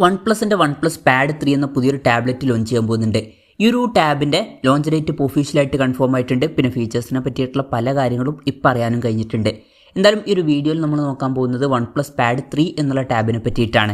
One പ്ലസിൻ്റെ one plus pad 3 എന്ന പുതിയൊരു tablet launch ചെയ്യാൻ പോകുന്നുണ്ട്. ഈ ഒരു ടാബിൻ്റെ ലോഞ്ച് ഡേറ്റ് ഇപ്പോൾ ഒഫീഷ്യലായിട്ട് കൺഫേം ആയിട്ടുണ്ട്. പിന്നെ ഫീച്ചേഴ്സിനെ പറ്റിയിട്ടുള്ള പല കാര്യങ്ങളും ഇപ്പോൾ അറിയാനും കഴിഞ്ഞിട്ടുണ്ട്. എന്തായാലും ഈ ഒരു വീഡിയോയിൽ നമ്മൾ നോക്കാൻ പോകുന്നത് വൺ പ്ലസ് പാഡ് 3 എന്നുള്ള ടാബിനെ പറ്റിയിട്ടാണ്.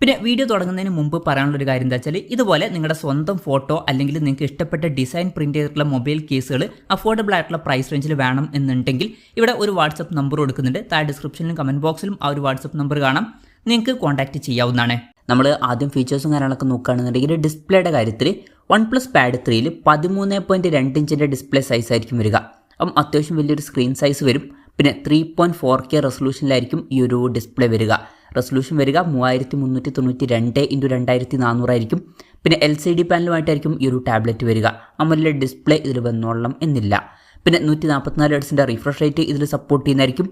പിന്നെ വീഡിയോ തുടങ്ങുന്നതിന് മുമ്പ് പറയാനുള്ളൊരു കാര്യം എന്താ വെച്ചാൽ, ഇതുപോലെ നിങ്ങളുടെ സ്വന്തം ഫോട്ടോ അല്ലെങ്കിൽ നിങ്ങൾക്ക് ഇഷ്ടപ്പെട്ട ഡിസൈൻ പ്രിൻറ്റ് ചെയ്തിട്ടുള്ള മൊബൈൽ കേസുകൾ അഫോർഡബിൾ ആയിട്ടുള്ള പ്രൈസ് റേഞ്ചിൽ വേണം എന്നുണ്ടെങ്കിൽ ഇവിടെ ഒരു വാട്സപ്പ് നമ്പർ കൊടുക്കുന്നുണ്ട്. താഴെ ഡിസ്ക്രിപ്ഷനിലും കമൻറ്റ് ബോക്സിലും ആ ഒരു വാട്സപ്പ് നമ്പർ കാണാം, നിങ്ങൾക്ക് കോൺടാക്റ്റ് ചെയ്യാവുന്നതാണ്. നമ്മൾ ആദ്യം ഫീച്ചേഴ്സും കാര്യങ്ങളൊക്കെ നോക്കുകയാണെന്നുണ്ടെങ്കിൽ ഡിസ്പ്ലേയുടെ കാര്യത്തിൽ വൺ പ്ലസ് പാഡ് 3 13.2 ഇഞ്ചിൻ്റെ ഡിസ്പ്ലേ സൈസ് ആയിരിക്കും വരിക. അപ്പം അത്യാവശ്യം വലിയൊരു സ്ക്രീൻ സൈസ് വരും. പിന്നെ 3.4K റെസൊല്യൂഷനിലായിരിക്കും ഈ ഒരു ഡിസ്പ്ലേ വരിക. റെസൊല്യൂഷൻ വരിക 3392x2400 ആയിരിക്കും. പിന്നെ LCD പാനലുമായിട്ടായിരിക്കും ഈ ഒരു ടാബ്ലറ്റ് വരിക. അമോലെഡ് ഡിസ്പ്ലേ ഇതിൽ വന്നോളണം എന്നില്ല. പിന്നെ 144 ഹെർട്സിൻ്റെ റിഫ്രഷ് റേറ്റ് ഇതിൽ സപ്പോർട്ട് ചെയ്യുന്നതായിരിക്കും.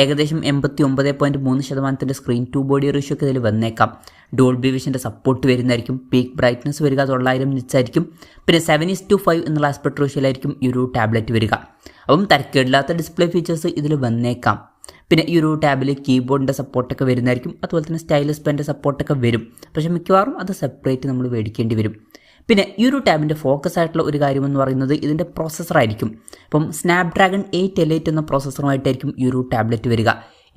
ഏകദേശം 89.3% സ്ക്രീൻ ടു ബോഡി റേഷ്യോ ഒക്കെ ഇതിൽ വന്നേക്കാം. ഡോൾബി വിഷൻ്റെ സപ്പോർട്ട് വരുന്നതായിരിക്കും. പീക്ക് ബ്രൈറ്റ്നസ് വരിക 900 നിറ്റ്സ് ആയിരിക്കും. പിന്നെ 7:5 എന്നുള്ള ആസ്പെക്ട് റേഷ്യോയിലായിരിക്കും ഈ ഒരു ടാബ്ലറ്റ് വരിക. അപ്പം തരക്കേടില്ലാത്ത ഡിസ്പ്ലേ ഫീച്ചേഴ്സ് ഇതിൽ വന്നേക്കാം. പിന്നെ ഈ ഒരു ടാബിൽ കീബോർഡിൻ്റെ സപ്പോർട്ടൊക്കെ വരുന്നതായിരിക്കും. അതുപോലെ തന്നെ സ്റ്റൈലസ് പെൻ്റെ സപ്പോർട്ടൊക്കെ വരും. പക്ഷേ മിക്കവാറും അത് സെപ്പറേറ്റ് നമ്മൾ മേടിക്കേണ്ടി വരും. പിന്നെ ഈ ഒരു ടാബിൻ്റെ ഫോക്കസ് ആയിട്ടുള്ള ഒരു കാര്യമെന്ന് പറയുന്നത് ഇതിൻ്റെ പ്രോസസ്സറായിരിക്കും. അപ്പം സ്നാപ്ഡ്രാഗൺ 8Elite എന്ന പ്രോസസ്സറുമായിട്ടായിരിക്കും ഈ ഒരു ടാബ്ലറ്റ് വരിക.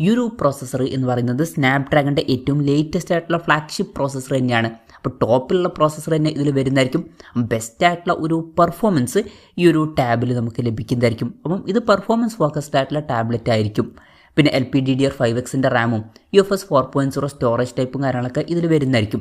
ഈ ഒരു പ്രോസസ്സർ എന്ന് പറയുന്നത് സ്നാപ്ഡ്രാഗണിൻ്റെ ഏറ്റവും ലേറ്റസ്റ്റ് ആയിട്ടുള്ള ഫ്ലാഗ്ഷിപ്പ് പ്രോസസ്സർ തന്നെയാണ്. അപ്പോൾ ടോപ്പിലുള്ള പ്രോസസ്സർ തന്നെ ഇതിൽ വരുന്നതായിരിക്കും. ബെസ്റ്റ് ആയിട്ടുള്ള ഒരു പെർഫോമൻസ് ഈ ഒരു ടാബിൽ നമുക്ക് ലഭിക്കുന്നതായിരിക്കും. അപ്പം ഇത് പെർഫോമൻസ് ഫോക്കസ്ഡ് ആയിട്ടുള്ള ടാബ്ലറ്റ് ആയിരിക്കും. പിന്നെ LPDDR5Xൻ്റെ റാമും UFS 4.0 സ്റ്റോറേജ് ടൈപ്പും കാര്യങ്ങളൊക്കെ ഇതിൽ വരുന്നതായിരിക്കും.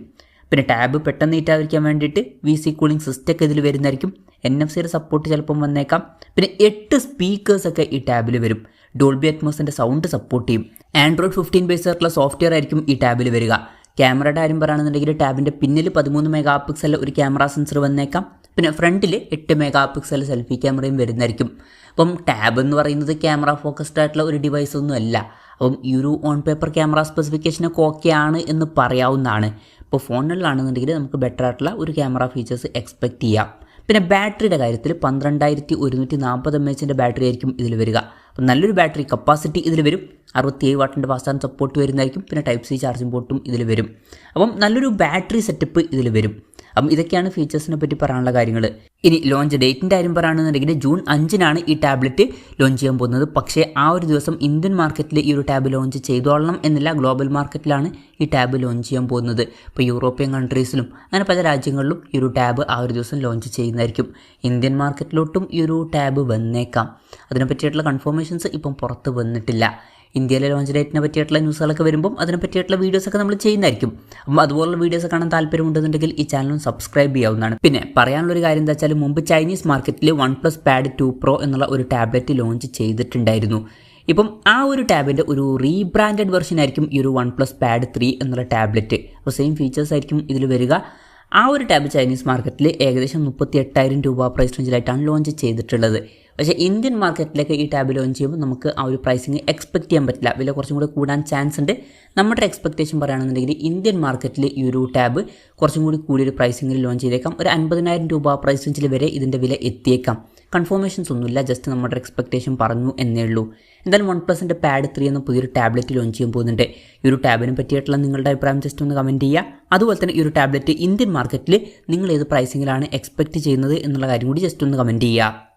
പിന്നെ ടാബ് പെട്ടെന്ന് നീറ്റായിരിക്കാൻ വേണ്ടിയിട്ട് VC കൂളിംഗ് സിസ്റ്റം ഒക്കെ ഇതിൽ വരുന്നതായിരിക്കും. NFC-യുടെ സപ്പോർട്ട് ചിലപ്പം വന്നേക്കാം. പിന്നെ 8 സ്പീക്കേഴ്സൊക്കെ ഈ ടാബിൽ വരും. ഡോൾബി അറ്റ്മോസിൻ്റെ സൗണ്ട് സപ്പോർട്ട് ചെയ്യും. Android 15 ബേസ് ആയിട്ടുള്ള സോഫ്റ്റ്വെയർ ആയിരിക്കും ഈ ടാബിൽ വരിക. ക്യാമറയുടെ കാര്യം പറയുകയാണെന്നുണ്ടെങ്കിൽ ടാബിൻ്റെ പിന്നിൽ 13 മെഗാ പിക്സൽ ഒരു ക്യാമറ സെൻസർ വന്നേക്കാം. പിന്നെ ഫ്രണ്ടിൽ 8 മെഗാ പിക്സൽ സെൽഫി ക്യാമറയും വരുന്നതായിരിക്കും. അപ്പം ടാബ് എന്ന് പറയുന്നത് ക്യാമറ ഫോക്കസ്ഡ് ആയിട്ടുള്ള ഒരു ഡിവൈസ് ഒന്നും അല്ല. അപ്പം ഈ ഒരു ഓൺ പേപ്പർ ക്യാമറ സ്പെസിഫിക്കേഷനൊക്കെ ഓക്കെ ആണ് എന്ന് പറയാവുന്നതാണ്. ഇപ്പോൾ ഫോണിലാണെന്നുണ്ടെങ്കിൽ നമുക്ക് ബെറ്റർ ആയിട്ടുള്ള ഒരു ക്യാമറ ഫീച്ചേഴ്സ് എക്സ്പെക്റ്റ് ചെയ്യാം. പിന്നെ ബാറ്ററിയുടെ കാര്യത്തിൽ 12140 mAh ബാറ്ററി ആയിരിക്കും ഇതിൽ വരിക. അപ്പം നല്ലൊരു ബാറ്ററി കപ്പാസിറ്റി ഇതിൽ വരും. 67 വാട്ടിൻ്റെ ഫാസ്റ്റ് ചാർജ് സപ്പോർട്ട് വരുന്നതായിരിക്കും. പിന്നെ Type-C ചാർജിംഗ് പോർട്ടും ഇതിൽ വരും. അപ്പം നല്ലൊരു ബാറ്ററി സെറ്റപ്പ് ഇതിൽ വരും. അപ്പം ഇതൊക്കെയാണ് ഫീച്ചേഴ്സിനെ പറ്റി പറയാനുള്ള കാര്യങ്ങൾ. ഇനി ലോഞ്ച് ഡേറ്റിൻ്റെ കാര്യം പറയുകയാണെന്നുണ്ടെങ്കിൽ June 5 ഈ ടാബ്ലറ്റ് ലോഞ്ച് ചെയ്യാൻ പോകുന്നത്. പക്ഷേ ആ ഒരു ദിവസം ഇന്ത്യൻ മാർക്കറ്റിൽ ഈ ഒരു ടാബ് ലോഞ്ച് ചെയ്തോളണം എന്നില്ല. ഗ്ലോബൽ മാർക്കറ്റിലാണ് ഈ ടാബ് ലോഞ്ച് ചെയ്യാൻ പോകുന്നത്. ഇപ്പോൾ യൂറോപ്യൻ കൺട്രീസിലും അങ്ങനെ പല രാജ്യങ്ങളിലും ഈ ഒരു ടാബ് ആ ഒരു ദിവസം ലോഞ്ച് ചെയ്യുന്നതായിരിക്കും. ഇന്ത്യൻ മാർക്കറ്റിലോട്ടും ഈ ഒരു ടാബ് വന്നേക്കാം. അതിനെപ്പറ്റിയിട്ടുള്ള കൺഫർമേഷൻസ് ഇപ്പം പുറത്ത് വന്നിട്ടില്ല. ഇന്ത്യയിലെ ലോഞ്ച് ഡേറ്റിനെ പറ്റിയിട്ടുള്ള ന്യൂസുകളൊക്കെ വരുമ്പം അതിനെ പറ്റിയിട്ടുള്ള വീഡിയോസൊക്കെ നമ്മൾ ചെയ്യുന്നതായിരിക്കും. അപ്പം അതുപോലുള്ള വീഡിയോസ് കാണാൻ താല്പര്യമുണ്ടെന്നുണ്ടെങ്കിൽ ഈ ചാനലും സബ്സ്ക്രൈബ് ചെയ്യാവുന്നതാണ്. പിന്നെ പറയാനുള്ളൊരു കാര്യം എന്താ വെച്ചാൽ, മുമ്പ് ചൈനീസ് മാർക്കറ്റിൽ വൺ പ്ലസ് പാഡ് 2 Pro എന്നുള്ള ഒരു ടാബ്ലറ്റ് ലോഞ്ച് ചെയ്തിട്ടുണ്ടായിരുന്നു. ഇപ്പം ആ ഒരു ടാബിൻ്റെ ഒരു റീബ്രാൻഡഡ് വെർഷൻ ആയിരിക്കും ഈ ഒരു വൺ പ്ലസ് പാഡ് 3 എന്നുള്ള ടാബ്ലറ്റ്. അപ്പോൾ സെയിം ഫീച്ചേഴ്സ് ആയിരിക്കും ഇതിൽ വരിക. ആ ഒരു ടാബ് ചൈനീസ് മാർക്കറ്റിൽ ഏകദേശം 38,000 രൂപ പ്രൈസ് റേഞ്ചിലായിട്ടാണ് ലോഞ്ച് ചെയ്തിട്ടുള്ളത്. പക്ഷേ ഇന്ത്യൻ മാർക്കറ്റിലേക്ക് ഈ ടാബ് ലോഞ്ച് ചെയ്യുമ്പോൾ നമുക്ക് ആ ഒരു പ്രൈസിങ് എക്സ്പെക്റ്റ് ചെയ്യാൻ പറ്റില്ല. വില കുറച്ചും കൂടി കൂടാൻ ചാൻസ് ഉണ്ട്. നമ്മുടെ എക്സ്പെക്റ്റേഷൻ പറയുകയാണെന്നുണ്ടെങ്കിൽ ഇന്ത്യൻ മാർക്കറ്റിൽ ഈ ഒരു ടാബ് കുറച്ചും കൂടി കൂടിയൊരു പ്രൈസിങ്ങിൽ ലോഞ്ച് ചെയ്തേക്കാം. ഒരു 50,000 രൂപ പ്രൈസ് റേഞ്ചിൽ വരെ ഇതിൻ്റെ വില എത്തിയേക്കാം. കൺഫർമേഷൻസ് ഒന്നുമില്ല, ജസ്റ്റ് നമ്മുടെ എക്സ്പെക്റ്റേഷൻ പറഞ്ഞു എന്നേ ഉള്ളൂ. എന്തായാലും വൺ പ്ലസിൻ്റെ പാഡ് 3 എന്ന പുതിയൊരു ടാബ്ലറ്റ് ലോഞ്ച് ചെയ്യാൻ പോകുന്നുണ്ട്. ഈ ഒരു ടാബിനെ പറ്റിയിട്ടുള്ള നിങ്ങളുടെ അഭിപ്രായം ജസ്റ്റ് ഒന്ന് കമൻറ്റ് ചെയ്യുക. അതുപോലെ തന്നെ ഈ ഒരു ടാബ്ലറ്റ് ഇന്ത്യൻ മാർക്കറ്റിൽ നിങ്ങൾ ഏത് പ്രൈസിങ്ങിലാണ് എക്സ്പെക്റ്റ് ചെയ്യുന്നത് എന്നുള്ള കാര്യം കൂടി ജസ്റ്റ് ഒന്ന് കമൻറ്റ് ചെയ്യുക.